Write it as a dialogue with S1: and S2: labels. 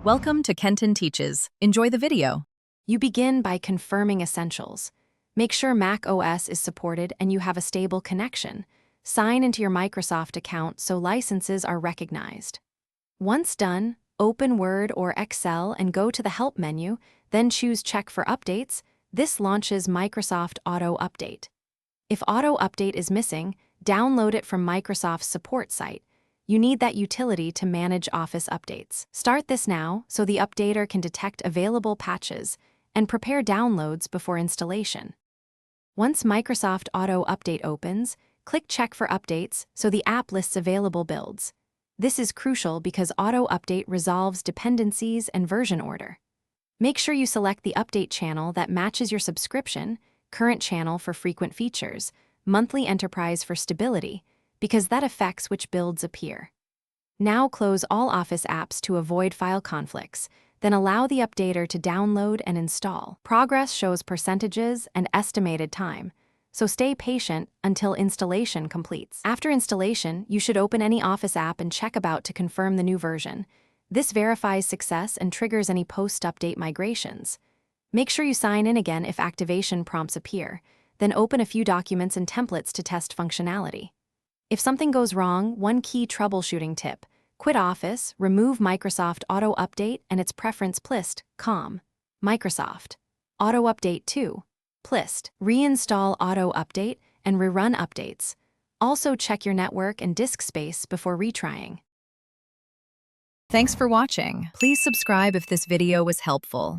S1: Welcome to Kenton Teaches. Enjoy the video.
S2: You begin by confirming essentials. Make sure Mac OS is supported and you have a stable connection. Sign into your Microsoft account so licenses are recognized. Once done, open Word or Excel and go to the Help menu, then choose Check for Updates. This launches Microsoft Auto Update. If Auto Update is missing, download it from Microsoft's support site. You need that utility to manage Office updates. Start this now so the updater can detect available patches and prepare downloads before installation. Once Microsoft Auto Update opens, click Check for Updates so the app lists available builds. This is crucial because Auto Update resolves dependencies and version order. Make sure you select the update channel that matches your subscription, current channel for frequent features, monthly enterprise for stability, because that affects which builds appear. Now close all Office apps to avoid file conflicts, then allow the updater to download and install. Progress shows percentages and estimated time, so stay patient until installation completes. After installation, you should open any Office app and check About to confirm the new version. This verifies success and triggers any post-update migrations. Make sure you sign in again if activation prompts appear, then open a few documents and templates to test functionality. If something goes wrong, one key troubleshooting tip: quit Office, remove Microsoft Auto Update and its preference list, Microsoft Auto Update 2, list. Reinstall Auto Update and rerun updates. Also check your network and disk space before retrying.
S1: Thanks for watching. Please subscribe if this video was helpful.